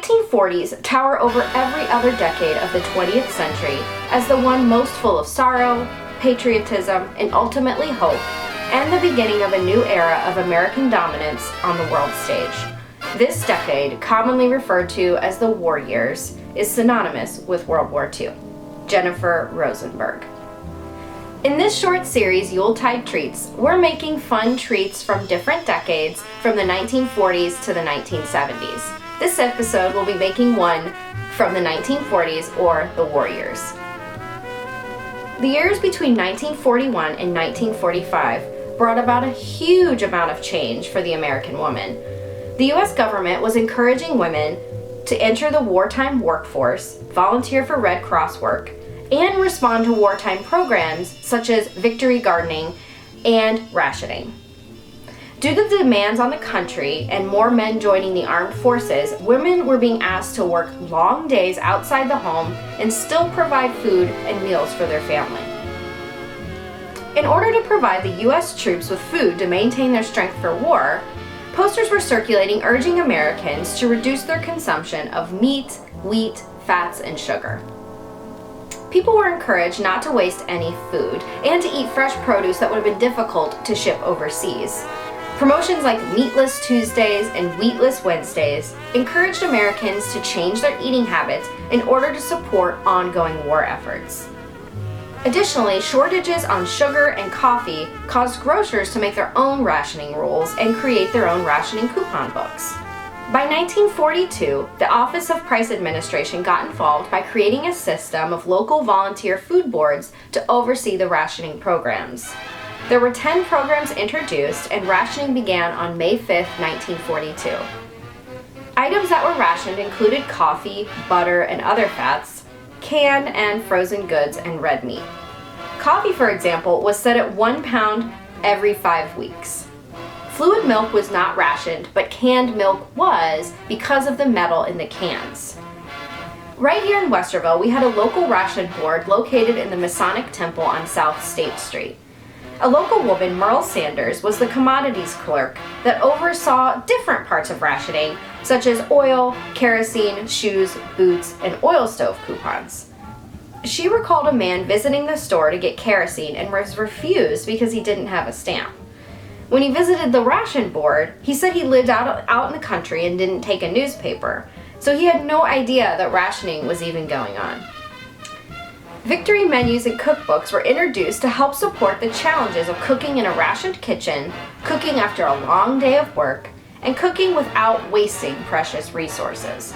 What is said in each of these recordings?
1940s tower over every other decade of the 20th century as the one most full of sorrow, patriotism, and ultimately hope, and the beginning of a new era of American dominance on the world stage. This decade, commonly referred to as the war years, is synonymous with World War II. Jennifer Rosenberg. In this short series, Yuletide Treats, we're making fun treats from different decades from the 1940s to the 1970s. This episode will be making one from the 1940s or the war years. The years between 1941 and 1945 brought about a huge amount of change for the American woman. The U.S. government was encouraging women to enter the wartime workforce, volunteer for Red Cross work, and respond to wartime programs such as victory gardening and rationing. Due to the demands on the country and more men joining the armed forces, women were being asked to work long days outside the home and still provide food and meals for their family. In order to provide the U.S. troops with food to maintain their strength for war, posters were circulating urging Americans to reduce their consumption of meat, wheat, fats, and sugar. People were encouraged not to waste any food and to eat fresh produce that would have been difficult to ship overseas. Promotions like Meatless Tuesdays and Wheatless Wednesdays encouraged Americans to change their eating habits in order to support ongoing war efforts. Additionally, shortages on sugar and coffee caused grocers to make their own rationing rules and create their own rationing coupon books. By 1942, the Office of Price Administration got involved by creating a system of local volunteer food boards to oversee the rationing programs. There were 10 programs introduced, and rationing began on May 5, 1942. Items that were rationed included coffee, butter, and other fats, canned and frozen goods, and red meat. Coffee, for example, was set at 1 pound every 5 weeks. Fluid milk was not rationed, but canned milk was because of the metal in the cans. Right here in Westerville, we had a local ration board located in the Masonic Temple on South State Street. A local woman, Merle Sanders, was the commodities clerk that oversaw different parts of rationing, such as oil, kerosene, shoes, boots, and oil stove coupons. She recalled a man visiting the store to get kerosene and was refused because he didn't have a stamp. When he visited the ration board, he said he lived out in the country and didn't take a newspaper, so he had no idea that rationing was even going on. Victory menus and cookbooks were introduced to help support the challenges of cooking in a rationed kitchen, cooking after a long day of work, and cooking without wasting precious resources.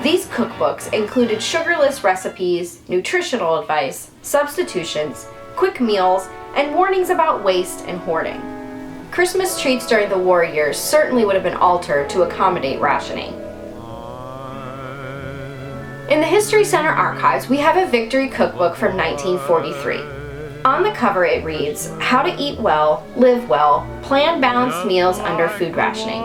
These cookbooks included sugarless recipes, nutritional advice, substitutions, quick meals, and warnings about waste and hoarding. Christmas treats during the war years certainly would have been altered to accommodate rationing. In the History Center archives, we have a Victory cookbook from 1943. On the cover it reads, "How to eat well, live well, plan balanced meals under food rationing."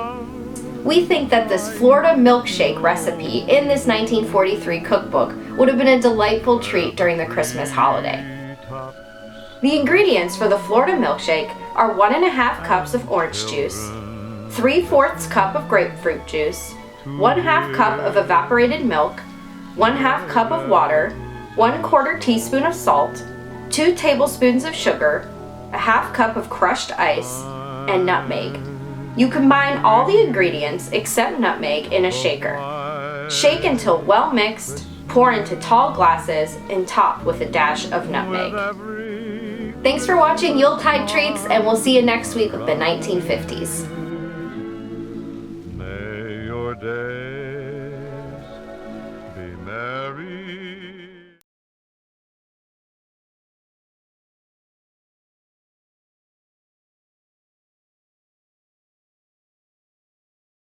We think that this Florida milkshake recipe in this 1943 cookbook would have been a delightful treat during the Christmas holiday. The ingredients for the Florida milkshake are 1½ cups of orange juice, 3/4 cup of grapefruit juice, 1/2 cup of evaporated milk, 1/2 cup of water, 1/4 teaspoon of salt, 2 tablespoons of sugar, a 1/2 cup of crushed ice, and nutmeg. You combine all the ingredients except nutmeg in a shaker. Shake until well mixed, pour into tall glasses, and top with a dash of nutmeg. Thanks for watching Yuletide Treats, and we'll see you next week with the 1950s.